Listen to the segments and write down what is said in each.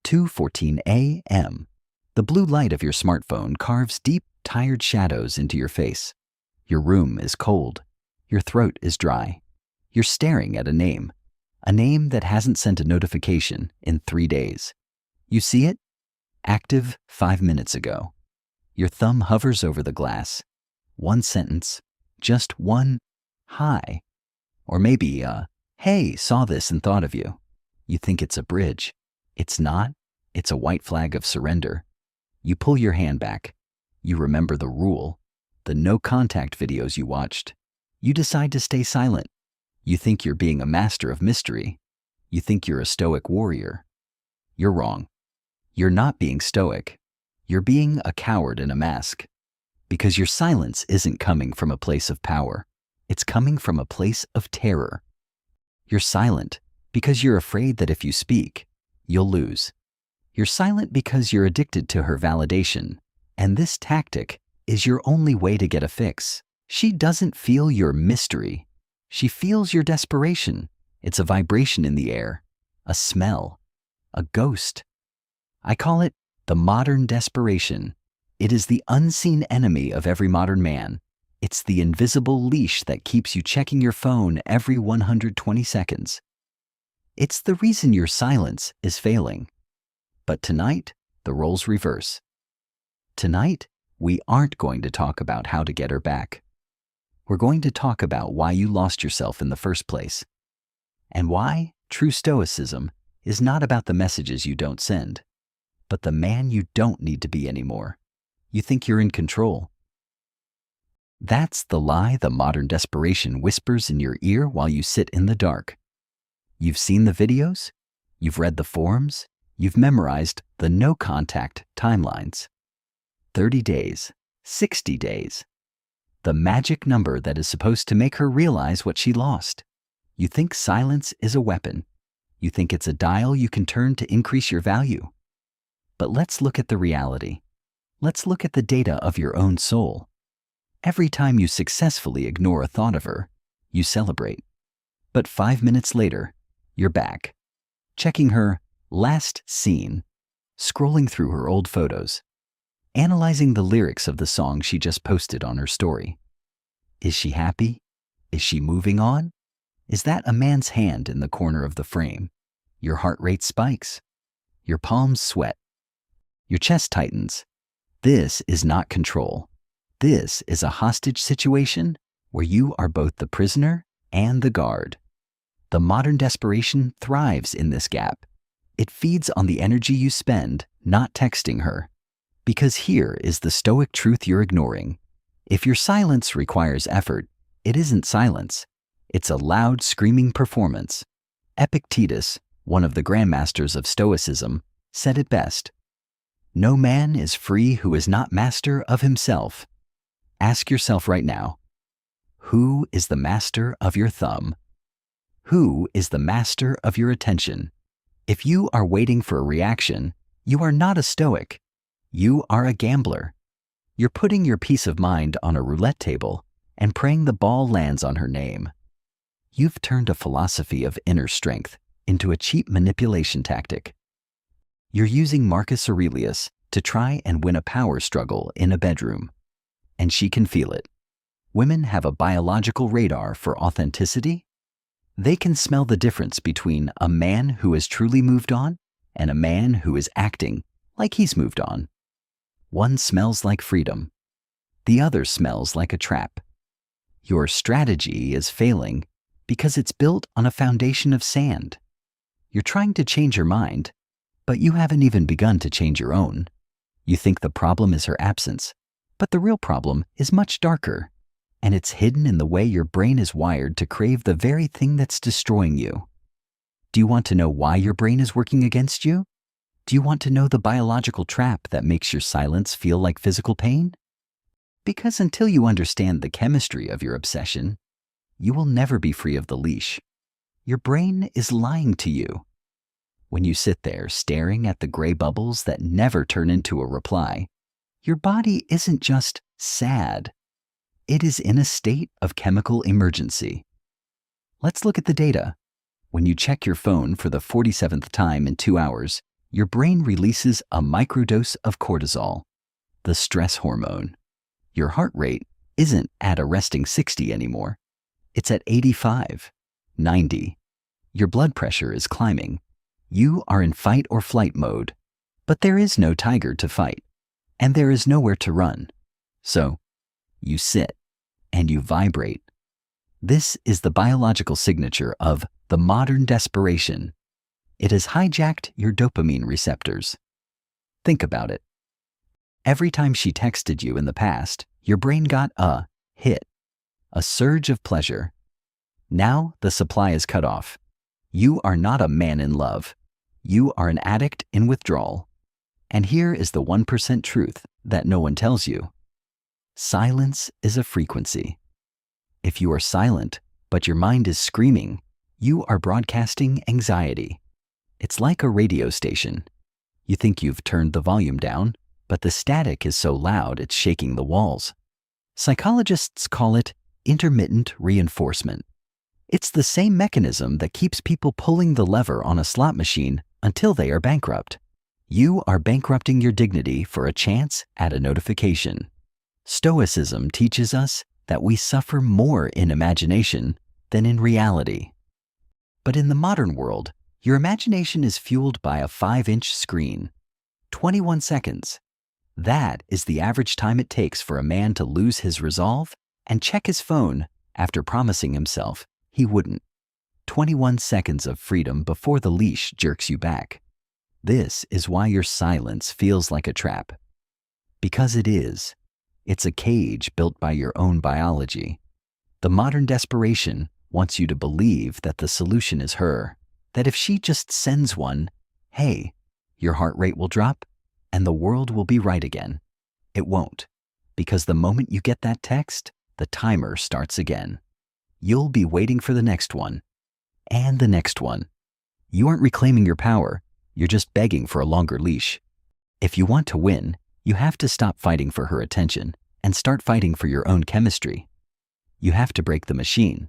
2:14 a.m. The blue light of your smartphone carves deep, tired shadows into your face. Your room is cold. Your throat is dry. You're staring at a name that hasn't sent a notification in 3 days. You see it? Active 5 minutes ago. Your thumb hovers over the glass. One sentence, just one hi. Or maybe hey, saw this and thought of you. You think it's a bridge. It's not. It's a white flag of surrender. You pull your hand back. You remember the rule, the no contact videos you watched. You decide to stay silent. You think you're being a master of mystery. You think you're a stoic warrior. You're wrong. You're not being stoic. You're being a coward in a mask. Because your silence isn't coming from a place of power. It's coming from a place of terror. You're silent because you're afraid that if you speak, you'll lose. You're silent because you're addicted to her validation, and this tactic is your only way to get a fix. She doesn't feel your mystery. She feels your desperation. It's a vibration in the air, a smell, a ghost. I call it the modern desperation. It is the unseen enemy of every modern man. It's the invisible leash that keeps you checking your phone every 120 seconds. It's the reason your silence is failing. But tonight, the roles reverse. Tonight, we aren't going to talk about how to get her back. We're going to talk about why you lost yourself in the first place. And why true Stoicism is not about the messages you don't send, but the man you don't need to be anymore. You think you're in control. That's the lie the modern desperation whispers in your ear while you sit in the dark. You've seen the videos, you've read the forums, you've memorized the no-contact timelines. 30 days, 60 days. The magic number that is supposed to make her realize what she lost. You think silence is a weapon. You think it's a dial you can turn to increase your value. But let's look at the reality. Let's look at the data of your own soul. Every time you successfully ignore a thought of her, you celebrate. But 5 minutes later, you're back, checking her last seen, scrolling through her old photos, analyzing the lyrics of the song she just posted on her story. Is she happy? Is she moving on? Is that a man's hand in the corner of the frame? Your heart rate spikes. Your palms sweat. Your chest tightens. This is not control. This is a hostage situation where you are both the prisoner and the guard. The modern desperation thrives in this gap. It feeds on the energy you spend not texting her. Because here is the stoic truth you're ignoring. If your silence requires effort, it isn't silence. It's a loud, screaming performance. Epictetus, one of the grandmasters of Stoicism, said it best. No man is free who is not master of himself. Ask yourself right now, who is the master of your thumb? Who is the master of your attention? If you are waiting for a reaction, you are not a stoic. You are a gambler. You're putting your peace of mind on a roulette table and praying the ball lands on her name. You've turned a philosophy of inner strength into a cheap manipulation tactic. You're using Marcus Aurelius to try and win a power struggle in a bedroom. And she can feel it. Women have a biological radar for authenticity. They can smell the difference between a man who has truly moved on and a man who is acting like he's moved on. One smells like freedom. The other smells like a trap. Your strategy is failing because it's built on a foundation of sand. You're trying to change her mind, but you haven't even begun to change your own. You think the problem is her absence, but the real problem is much darker, and it's hidden in the way your brain is wired to crave the very thing that's destroying you. Do you want to know why your brain is working against you? Do you want to know the biological trap that makes your silence feel like physical pain? Because until you understand the chemistry of your obsession, you will never be free of the leash. Your brain is lying to you. When you sit there staring at the gray bubbles that never turn into a reply, your body isn't just sad. It is in a state of chemical emergency. Let's look at the data. When you check your phone for the 47th time in 2 hours, your brain releases a microdose of cortisol, the stress hormone. Your heart rate isn't at a resting 60 anymore. It's at 85, 90. Your blood pressure is climbing. You are in fight or flight mode. But there is no tiger to fight, and there is nowhere to run. So, you sit and you vibrate. This is the biological signature of the modern desperation. It has hijacked your dopamine receptors. Think about it. Every time she texted you in the past, your brain got a hit, a surge of pleasure. Now the supply is cut off. You are not a man in love. You are an addict in withdrawal. And here is the 1% truth that no one tells you. Silence is a frequency. If you are silent, but your mind is screaming, you are broadcasting anxiety. It's like a radio station. You think you've turned the volume down, but the static is so loud it's shaking the walls. Psychologists call it intermittent reinforcement. It's the same mechanism that keeps people pulling the lever on a slot machine until they are bankrupt. You are bankrupting your dignity for a chance at a notification. Stoicism teaches us that we suffer more in imagination than in reality. But in the modern world, your imagination is fueled by a 5-inch screen. 21 seconds. That is the average time it takes for a man to lose his resolve and check his phone after promising himself he wouldn't. 21 seconds of freedom before the leash jerks you back. This is why your silence feels like a trap. Because it is. It's a cage built by your own biology. The modern desperation wants you to believe that the solution is her, that if she just sends one, hey, your heart rate will drop and the world will be right again. It won't, because the moment you get that text, the timer starts again. You'll be waiting for the next one, and the next one. You aren't reclaiming your power. You're just begging for a longer leash. If you want to win, you have to stop fighting for her attention and start fighting for your own chemistry. You have to break the machine.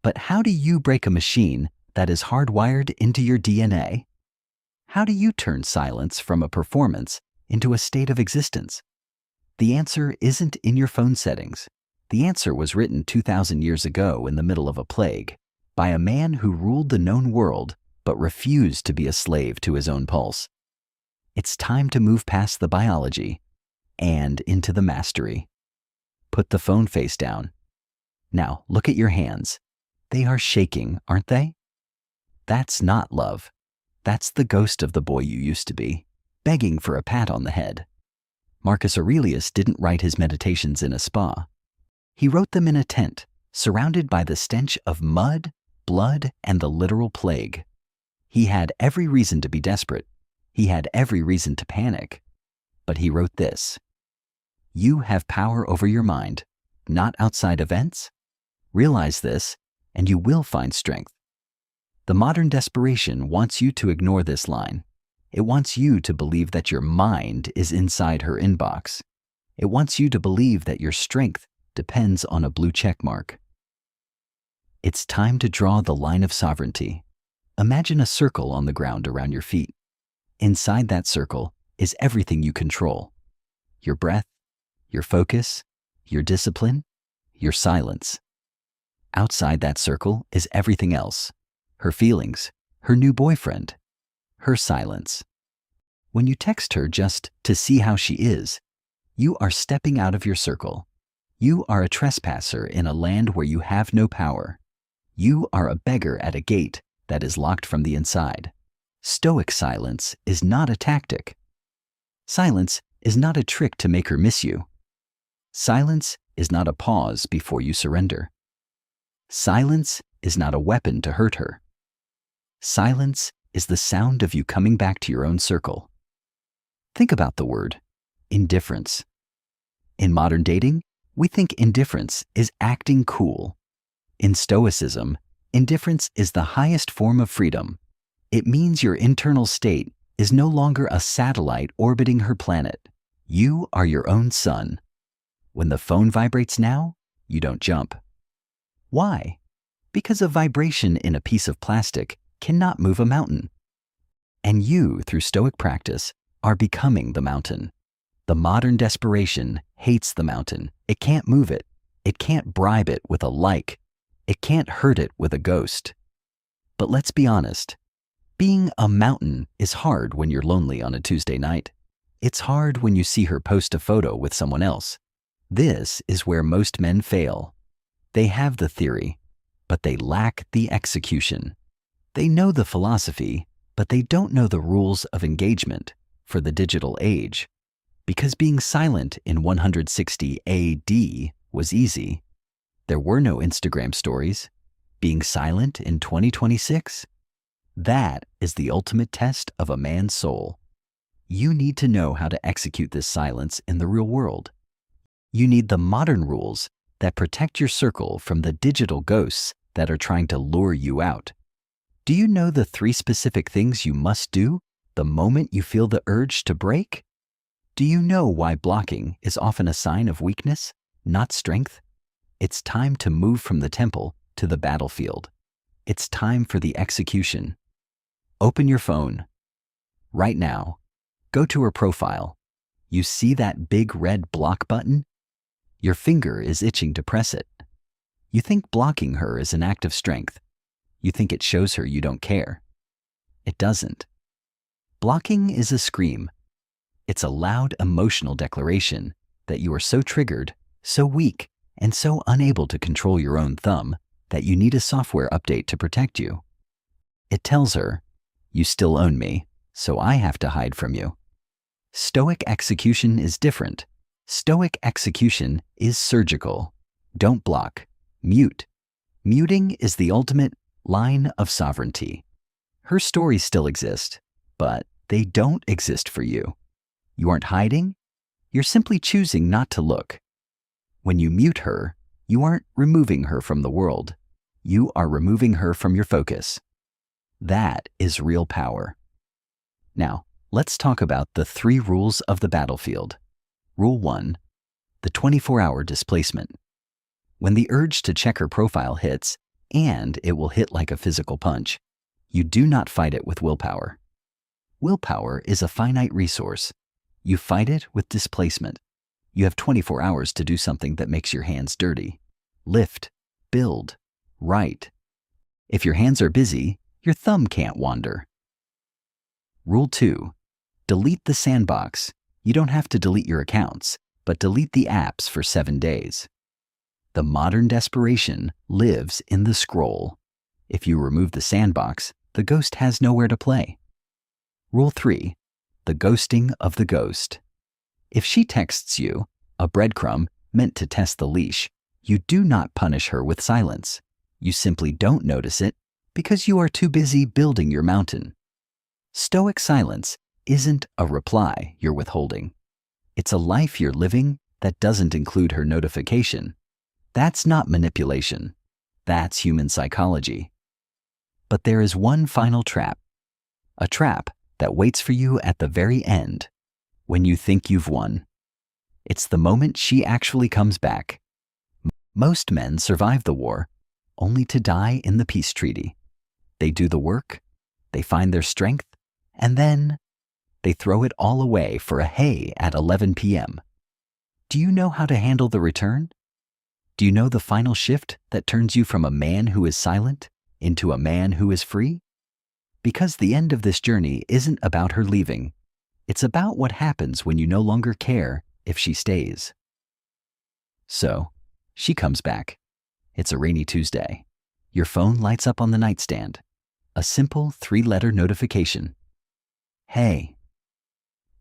But how do you break a machine that is hardwired into your DNA? How do you turn silence from a performance into a state of existence? The answer isn't in your phone settings. The answer was written 2,000 years ago in the middle of a plague by a man who ruled the known world but refused to be a slave to his own pulse. It's time to move past the biology and into the mastery. Put the phone face down. Now look at your hands. They are shaking, aren't they? That's not love. That's the ghost of the boy you used to be, begging for a pat on the head. Marcus Aurelius didn't write his meditations in a spa. He wrote them in a tent, surrounded by the stench of mud, blood, and the literal plague. He had every reason to be desperate. He had every reason to panic. But he wrote this: "You have power over your mind, not outside events. Realize this, and you will find strength." The modern desperation wants you to ignore this line. It wants you to believe that your mind is inside her inbox. It wants you to believe that your strength depends on a blue check mark. It's time to draw the line of sovereignty. Imagine a circle on the ground around your feet. Inside that circle is everything you control: your breath, your focus, your discipline, your silence. Outside that circle is everything else: her feelings, her new boyfriend, her silence. When you text her just to see how she is, you are stepping out of your circle. You are a trespasser in a land where you have no power. You are a beggar at a gate that is locked from the inside. Stoic silence is not a tactic. Silence is not a trick to make her miss you. Silence is not a pause before you surrender. Silence is not a weapon to hurt her. Silence is the sound of you coming back to your own circle. Think about the word indifference. In modern dating, we think indifference is acting cool. In Stoicism, indifference is the highest form of freedom. It means your internal state is no longer a satellite orbiting her planet. You are your own sun. When the phone vibrates now, you don't jump. Why? Because a vibration in a piece of plastic cannot move a mountain. And you, through Stoic practice, are becoming the mountain. The modern desperation hates the mountain. It can't move it. It can't bribe it with a like. It can't hurt it with a ghost. But let's be honest. Being a mountain is hard when you're lonely on a Tuesday night. It's hard when you see her post a photo with someone else. This is where most men fail. They have the theory, but they lack the execution. They know the philosophy, but they don't know the rules of engagement for the digital age. Because being silent in 160 AD was easy. There were no Instagram stories. Being silent in 2026? That is the ultimate test of a man's soul. You need to know how to execute this silence in the real world. You need the modern rules that protect your circle from the digital ghosts that are trying to lure you out. Do you know the 3 specific things you must do the moment you feel the urge to break? Do you know why blocking is often a sign of weakness, not strength? It's time to move from the temple to the battlefield. It's time for the execution. Open your phone. Right now. Go to her profile. You see that big red block button? Your finger is itching to press it. You think blocking her is an act of strength. You think it shows her you don't care. It doesn't. Blocking is a scream. It's a loud emotional declaration that you are so triggered, so weak, and so unable to control your own thumb that you need a software update to protect you. It tells her, you still own me, so I have to hide from you. Stoic execution is different. Stoic execution is surgical. Don't block. Mute. Muting is the ultimate line of sovereignty. Her stories still exist, but they don't exist for you. You aren't hiding. You're simply choosing not to look. When you mute her, you aren't removing her from the world. You are removing her from your focus. That is real power. Now, let's talk about the 3 rules of the battlefield. Rule 1, the 24-hour displacement. When the urge to check her profile hits, and it will hit like a physical punch, you do not fight it with willpower. Willpower is a finite resource. You fight it with displacement. You have 24 hours to do something that makes your hands dirty. Lift, build, write. If your hands are busy, your thumb can't wander. Rule 2, delete the sandbox. You don't have to delete your accounts, but delete the apps for 7 days. The modern desperation lives in the scroll. If you remove the sandbox, the ghost has nowhere to play. Rule 3, the ghosting of the ghost. If she texts you, a breadcrumb meant to test the leash, you do not punish her with silence. You simply don't notice it because you are too busy building your mountain. Stoic silence isn't a reply you're withholding. It's a life you're living that doesn't include her notification. That's not manipulation. That's human psychology. But there is one final trap. A trap that waits for you at the very end, when you think you've won. It's the moment she actually comes back. Most men survive the war, only to die in the peace treaty. They do the work, they find their strength, and then they throw it all away for a hey at 11 p.m. Do you know how to handle the return? Do you know the final shift that turns you from a man who is silent into a man who is free? Because the end of this journey isn't about her leaving. It's about what happens when you no longer care if she stays. So, she comes back. It's a rainy Tuesday. Your phone lights up on the nightstand. A simple 3-letter notification. Hey.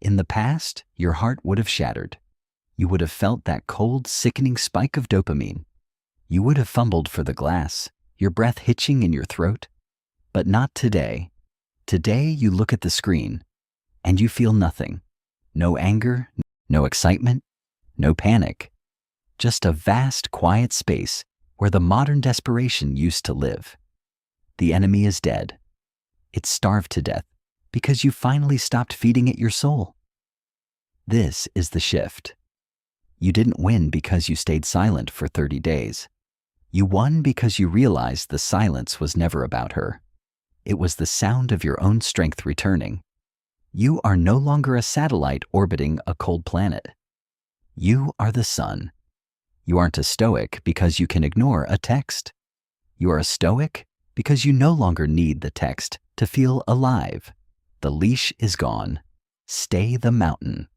In the past, your heart would have shattered. You would have felt that cold, sickening spike of dopamine. You would have fumbled for the glass, your breath hitching in your throat. But not today. Today, you look at the screen, and you feel nothing. No anger, no excitement, no panic. Just a vast, quiet space where the modern desperation used to live. The enemy is dead. It's starved to death because you finally stopped feeding it your soul. This is the shift. You didn't win because you stayed silent for 30 days. You won because you realized the silence was never about her. It was the sound of your own strength returning. You are no longer a satellite orbiting a cold planet. You are the sun. You aren't a Stoic because you can ignore a text. You are a Stoic because you no longer need the text to feel alive. The leash is gone. Stay the mountain.